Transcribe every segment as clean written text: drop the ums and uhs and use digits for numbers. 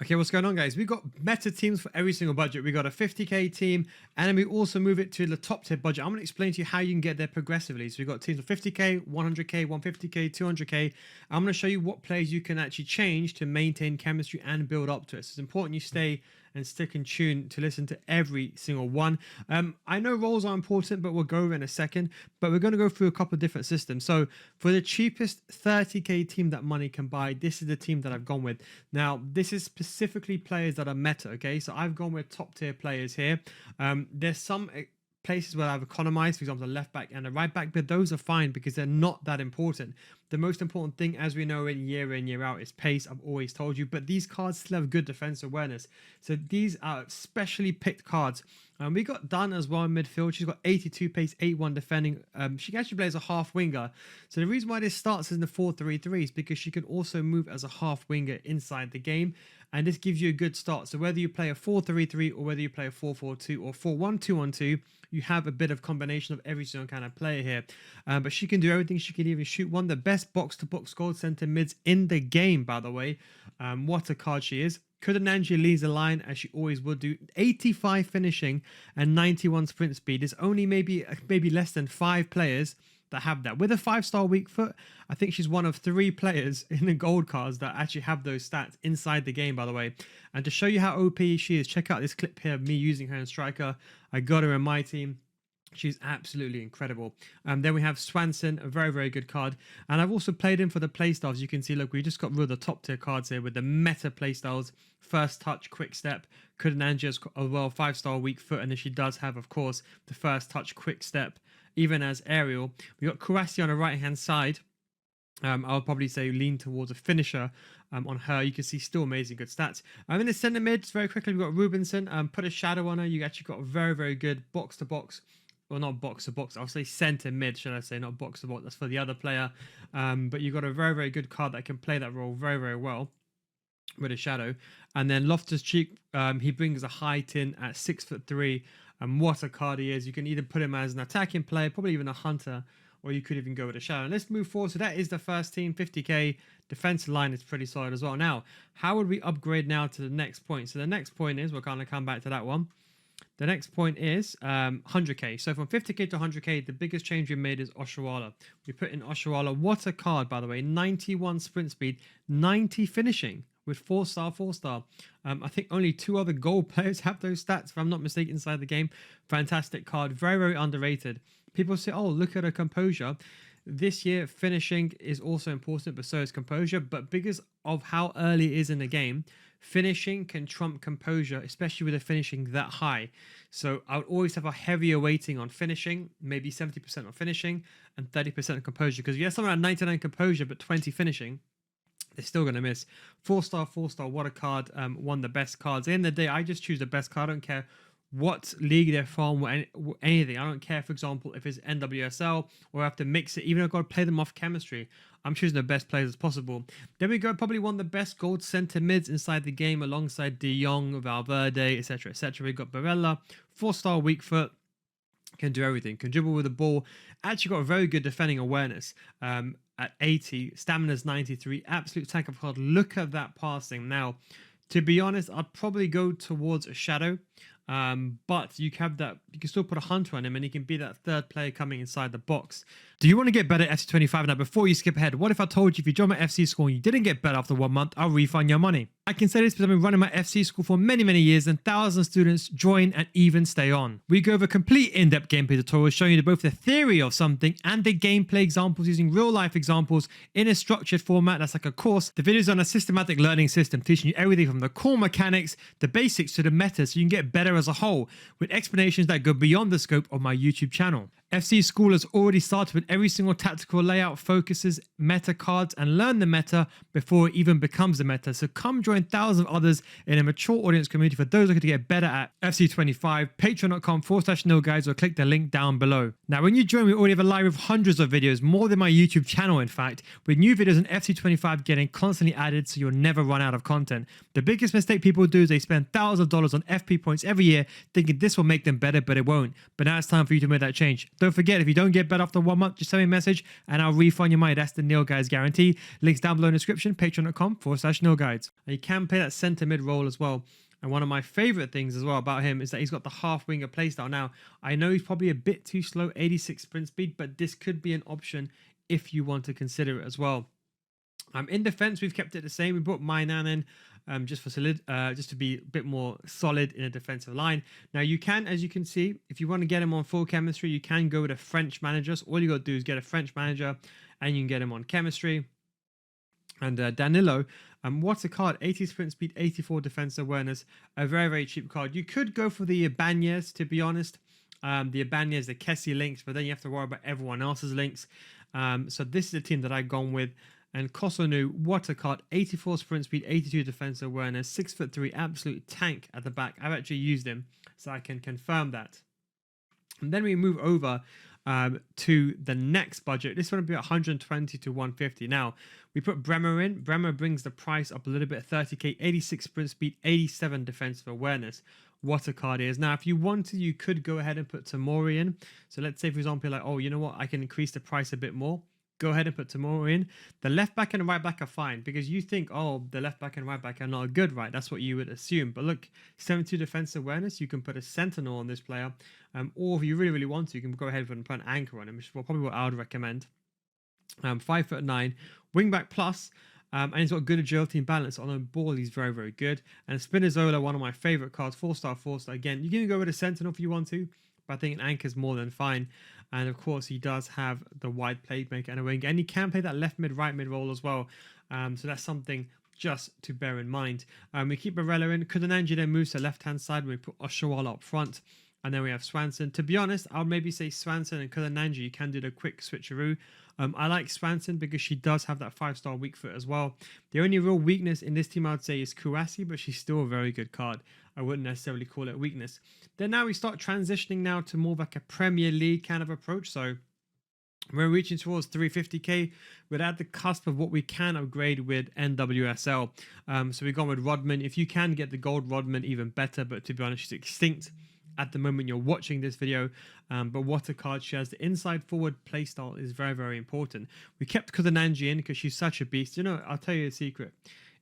Okay, what's going on, guys? We've got meta teams for every single budget. We got a 50k team, and then we also move it to the top tier budget. I'm going to explain to you how you can get there progressively. So we've got teams of 50k, 100k, 150k, 200k. I'm going to show you what players you can actually change to maintain chemistry and build up to it. So it's important you stay and stick in tune to listen to every single one. I know roles are important, but we'll go over in a second. But we're going to go through a couple of different systems. So for the cheapest 30k team that money can buy, this is the team that I've gone with. Now, this is specifically players that are meta, okay? So I've gone with top tier players here. There's some places where I've economized, for example, the left back and the right back, but those are fine because they're not that important. The most important thing, as we know in, year out, is pace. I've always told you, but these cards still have good defense awareness. So these are specially picked cards. We got Dunn as well in midfield. She's got 82 pace, 81 defending. She can actually play as a half winger. So the reason why this starts in the 4-3-3 is because she can also move as a half winger inside the game. And this gives you a good start. So whether you play a 4-3-3 or whether you play a 4-4-2 or 4-1-2-1-2, you have a bit of combination of every single kind of player here. But she can do everything. She can even shoot. One of the best box-to-box goal center mids in the game, by the way. What a card she is. Kudananji leads the line as she always would do. 85 finishing and 91 sprint speed. There's only maybe less than 5 players that have that. With a 5-star weak foot, I think she's one of 3 players in the gold cards that actually have those stats inside the game, by the way. And to show you how OP she is, check out this clip here of me using her in striker. I got her in my team. She's absolutely incredible. Then we have Swanson, a very, very good card. And I've also played him for the playstyles. You can see, look, we just got rid of the top tier cards here with the meta playstyles. First touch, quick step. Kudananji as well, 5-star weak foot. And then she does have, of course, the first touch, quick step, even as aerial. We got Kurasi on the right-hand side. I'll probably say lean towards a finisher on her. You can see still amazing good stats. In the center mid, very quickly, we've got Rubinson. Put a shadow on her. You actually got a very, very good box-to-box. Well, not box to box. I'll say center mid, should I say, not box to box. That's for the other player. But you've got a very, very good card that can play that role very, very well with a shadow. And then Loftus-Cheek, he brings a height in at 6'3". And what a card he is. You can either put him as an attacking player, probably even a hunter, or you could even go with a shadow. And let's move forward. So that is the first team, 50k. Defensive line is pretty solid as well. Now, how would we upgrade now to the next point? So the next point is, we're going to come back to that one. The next point is 100k. So from 50k to 100k, the biggest change we made is Oshuala. We put in Oshuala. What a card, by the way. 91 sprint speed, 90 finishing with 4-star, 4-star. I think only 2 other gold players have those stats, if I'm not mistaken, inside the game. Fantastic card. Very, very underrated. People say, oh, look at her composure. This year, finishing is also important, but so is composure. But because of how early it is in the game, finishing can trump composure, especially with a finishing that high. So I would always have a heavier weighting on finishing, maybe 70% on finishing and 30% on composure. Because if you have someone at 99 composure but 20 finishing, they're still going to miss. 4-star, 4-star, what a card. One of the best cards. At the end of the day, I just choose the best card. I don't care what league they're from, anything. I don't care, for example, if it's NWSL or I have to mix it. Even if I've got to play them off chemistry, I'm choosing the best players as possible. Then we go probably one of the best gold center mids inside the game alongside De Jong, Valverde, etc., etc. We've got Barella, 4-star weak foot. Can do everything. Can dribble with the ball. Actually got a very good defending awareness at 80. Stamina's 93. Absolute tank of card. Look at that passing. Now, to be honest, I'd probably go towards a shadow. But you have that, you can still put a hunter on him and he can be that third player coming inside the box. Do you want to get better at FC25? Now, before you skip ahead, what if I told you if you join my FC school and you didn't get better after 1 month, I'll refund your money? I can say this because I've been running my FC school for many, many years and thousands of students join and even stay on. We go over complete in-depth gameplay tutorials showing you both the theory of something and the gameplay examples using real-life examples in a structured format that's like a course. The videos are on a systematic learning system teaching you everything from the core mechanics, the basics to the meta so you can get better as a whole with explanations that go beyond the scope of my YouTube channel. FC School has already started with every single tactical layout, focuses, meta cards, and learn the meta before it even becomes the meta. So come join thousands of others in a mature audience community for those looking to get better at FC25, patreon.com/nilguides, or click the link down below. Now, when you join, we already have a library of hundreds of videos, more than my YouTube channel, in fact, with new videos on FC25 getting constantly added so you'll never run out of content. The biggest mistake people do is they spend thousands of dollars on FP points every year thinking this will make them better, but it won't. But now it's time for you to make that change. Don't forget, if you don't get bet after 1 month, just send me a message and I'll refund your money. That's the Nil Guides guarantee. Links down below in the description, patreon.com/Nil Guides. And you can play that centre mid role as well. And one of my favorite things as well about him is that he's got the half winger playstyle. Now, I know he's probably a bit too slow, 86 sprint speed, but this could be an option if you want to consider it as well. In defense, we've kept it the same. We brought Mainan in just for solid, just to be a bit more solid in a defensive line. Now, you can, as you can see, if you want to get him on full chemistry, you can go with a French manager. So all you got to do is get a French manager and you can get him on chemistry. And Danilo, what's a card? 80 sprint speed, 84 defense awareness. A very, very cheap card. You could go for the Ibanez, to be honest. The Ibanez, the Kessie links, but then you have to worry about everyone else's links. So this is the team that I've gone with. And Kosunu, what a card. 84 sprint speed, 82 defense awareness, 6'3", absolute tank at the back. I've actually used him, so I can confirm that. And then we move over to the next budget. This one will be 120 to 150. Now, we put Bremer in. Bremer brings the price up a little bit, 30k, 86 sprint speed, 87 defensive awareness. What a card is. Now, if you want to, you could go ahead and put Tamori in. So let's say, for example, like, oh, you know what? I can increase the price a bit more. Go ahead and put Tamori in. The left back and the right back are fine because you think, oh, the left back and right back are not good, right? That's what you would assume. But look, 72 defensive awareness. You can put a sentinel on this player. Or if you really, really want to, you can go ahead and put an anchor on him, which is probably what I would recommend. 5'9", wing back plus. And he's got good agility and balance. On the ball, he's very, very good. And Spinazzola, one of my favorite cards, 4-star, 4-star. Again, you can go with a sentinel if you want to, but I think an anchor is more than fine. And of course, he does have the wide playmaker and a wing, and he can play that left mid, right mid role as well. So that's something just to bear in mind. We keep Barella in. Kudananji then moves to left hand side. We put Oshawala up front. And then we have Swanson. To be honest, I'll maybe say Swanson and Kudananji. You can do the quick switcheroo. I like Swanson because she does have that 5-star weak foot as well. The only real weakness in this team, I would say, is Kouassi, but she's still a very good card. I wouldn't necessarily call it a weakness. Then now we start transitioning now to more like a Premier League kind of approach. So we're reaching towards 350k. We're at the cusp of what we can upgrade with NWSL. So we've gone with Rodman. If you can get the gold Rodman, even better. But to be honest, she's extinct at the moment you're watching this video. But what a card she has. The inside forward playstyle is very, very important. We kept Kudananji in because she's such a beast. You know, I'll tell you a secret.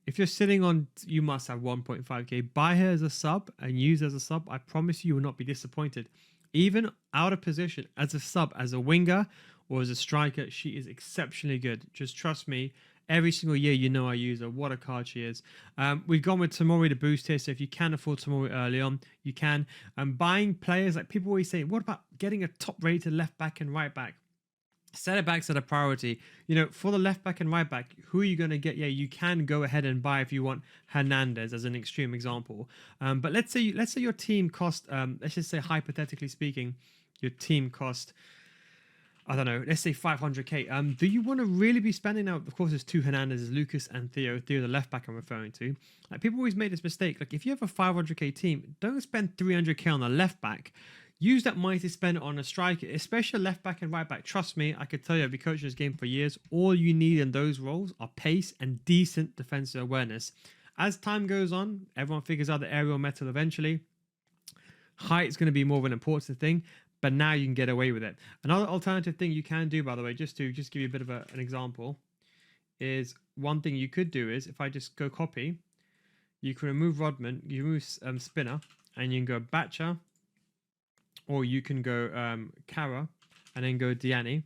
If you're sitting on, you must have 1.5k, buy her as a sub and use her as a sub. I promise you will not be disappointed. Even out of position as a sub, as a winger or as a striker, she is exceptionally good. Just trust me. Every single year, you know I use her. What a card she is. We've gone with Tamori to boost here. So if you can afford Tamori early on, you can. Buying players, like people always say, what about getting a top rated left back and right back? Centre backs are the priority. You know, for the left back and right back, who are you going to get? Yeah, you can go ahead and buy if you want Hernandez as an extreme example. But let's say your team cost, let's just say hypothetically speaking, your team cost, I don't know, let's say 500k. Do you want to really be spending now? Of course, there's two Hernandezes, Lucas and Theo. Theo, the left back I'm referring to. Like, people always make this mistake. Like, if you have a 500k team, don't spend 300k on the left back. Use that money to spend on a striker, especially left back and right back. Trust me, I could tell you, I've been coaching this game for years. All you need in those roles are pace and decent defensive awareness. As time goes on, everyone figures out the aerial metal eventually. Height is going to be more of an important thing, but now you can get away with it. Another alternative thing you can do, by the way, just to give you a bit of an example, is one thing you could do is, if I just go copy, you can remove Rodman, you remove Spinner, and you can go Batcher, or you can go Kara, and then go Diani.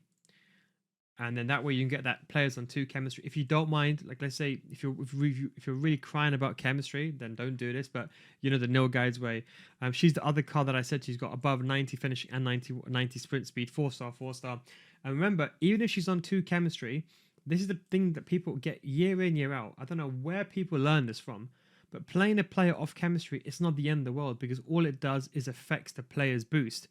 And then that way you can get that players on 2 chemistry. If you don't mind, like let's say if you're really crying about chemistry, then don't do this. But you know the Nil Guides way. She's the other card that I said she's got above 90 finishing and 90 sprint speed, 4-star, 4-star. And remember, even if she's on 2 chemistry, this is the thing that people get year in, year out. I don't know where people learn this from, but playing a player off chemistry, it's not the end of the world because all it does is affects the player's boost.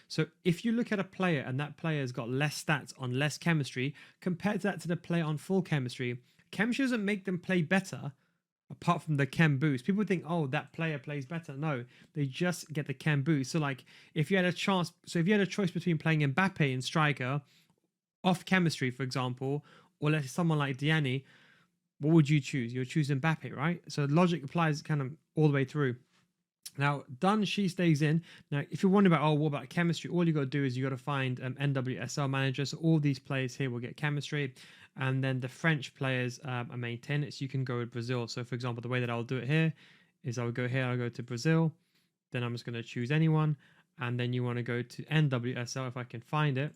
So if you look at a player and that player has got less stats on less chemistry, compared to that to the player on full chemistry, chemistry doesn't make them play better apart from the chem boost. People think, oh, that player plays better. No, they just get the chem boost. So like if you had a chance, so if you had a choice between playing Mbappe and striker off chemistry, for example, or let's say someone like Diani, what would you choose? You'll choose Mbappe, right? So logic applies kind of all the way through. Now, done, she stays in. Now, if you're wondering about, oh, what about chemistry? All you got to do is you got to find NWSL managers. So all these players here will get chemistry. And then the French players are maintain it. So you can go with Brazil. So, for example, the way that I'll do it here is I'll go here, I'll go to Brazil. Then I'm just going to choose anyone. And then you want to go to NWSL if I can find it.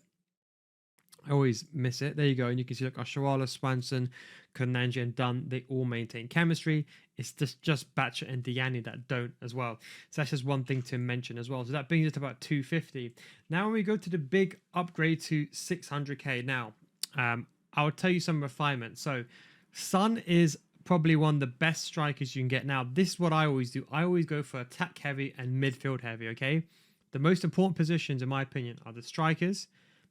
I always miss it. There you go. And you can see, look, Osharola, Swanson, Konanji, and Dunn, they all maintain chemistry. It's just Batcher and Diani that don't as well. So that's just one thing to mention as well. So that brings us to about 250. Now, when we go to the big upgrade to 600k, now, I'll tell you some refinements. So Sun is probably one of the best strikers you can get. Now, this is what I always do. I always go for attack heavy and midfield heavy, okay? The most important positions, in my opinion, are the strikers,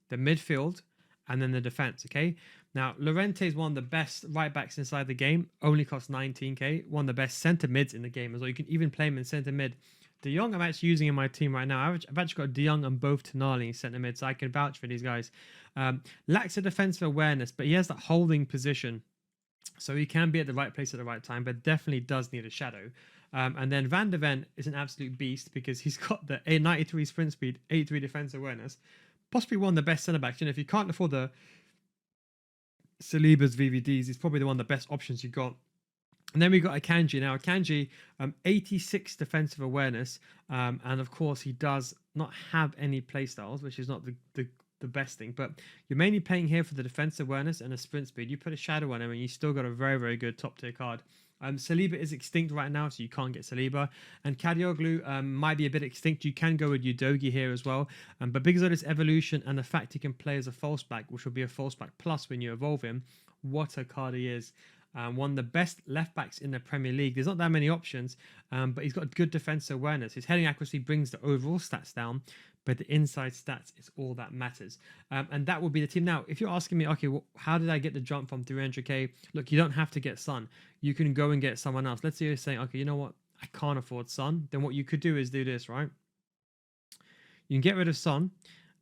the midfield, and then the defense, okay? Now, Llorente is one of the best right backs inside the game, only costs 19k, one of the best centre mids in the game as well. You can even play him in centre mid. De Jong, I'm actually using in my team right now. I've actually got De Jong and both Tonali in centre mid, so I can vouch for these guys. Lacks a defensive awareness, but he has that holding position, so he can be at the right place at the right time, but definitely does need a shadow. And then Van de Ven is an absolute beast because he's got the 93 sprint speed, 83 defensive awareness, possibly one of the best centre backs. You know, if you can't afford the Saliba's VVDs, he's probably one of the best options you got. And then we got Akanji. Now, Akanji, 86 defensive awareness, and of course, he does not have any playstyles, which is not the best thing. But you're mainly paying here for the defensive awareness and the sprint speed. You put a shadow on him, and you still got a very, very good top tier card. Saliba is extinct right now, so you can't get Saliba. And Kadioglu might be a bit extinct. You can go with Udogi here as well. But because of this evolution and the fact he can play as a false back, which will be a false back plus when you evolve him, what a card he is. One of the best left backs in the Premier League. There's not that many options, but he's got good defensive awareness. His heading accuracy brings the overall stats down, but the inside stats is all that matters. And that will be the team. Now, if you're asking me, okay, well, how did I get the jump from 300k? Look, you don't have to get Son. You can go and get someone else. Let's say you're saying, okay, you know what? I can't afford Son. Then what you could do is do this, right? You can get rid of Son.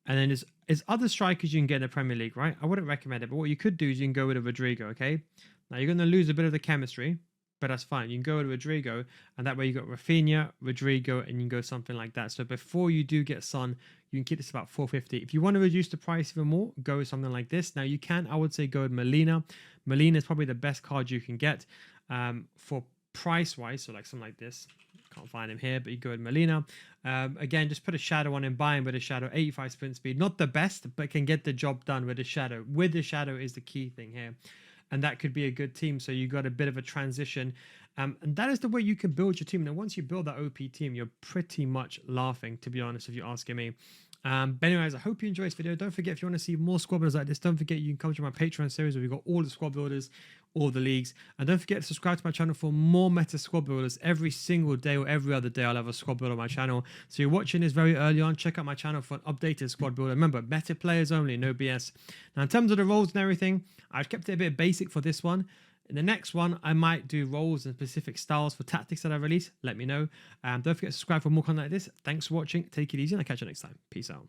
And then there's other strikers you can get in the Premier League, right? I wouldn't recommend it, but what you could do is you can go with a Rodrigo, okay? Now, you're going to lose a bit of the chemistry, but that's fine. You can go with Rodrigo, and that way you got Rafinha, Rodrigo, and you can go something like that. So before you do get Son, you can keep this about 450. If you want to reduce the price even more, go with something like this. Now, you can, I would say, go with Molina. Molina is probably the best card you can get for price-wise, so like something like this. Can't find him here, but you go with Molina. Again, just put a shadow on him, buy him with a shadow, 85 sprint speed. Not the best, but can get the job done with a shadow. With the shadow is the key thing here. And that could be a good team. So you got a bit of a transition. And that is the way you can build your team. Now, once you build that OP team, you're pretty much laughing, to be honest, if you're asking me. But anyways, I hope you enjoyed this video. Don't forget, if you want to see more squad builders like this, don't forget you can come to my Patreon series where we've got all the squad builders, all the leagues. And don't forget to subscribe to my channel for more meta squad builders. Every single day or every other day, I'll have a squad builder on my channel. So you're watching this very early on, check out my channel for an updated squad builder. Remember, meta players only, no BS. Now, in terms of the roles and everything, I've kept it a bit basic for this one. In the next one, I might do roles and specific styles for tactics that I release. Let me know. Don't forget to subscribe for more content like this. Thanks for watching. Take it easy, and I'll catch you next time. Peace out.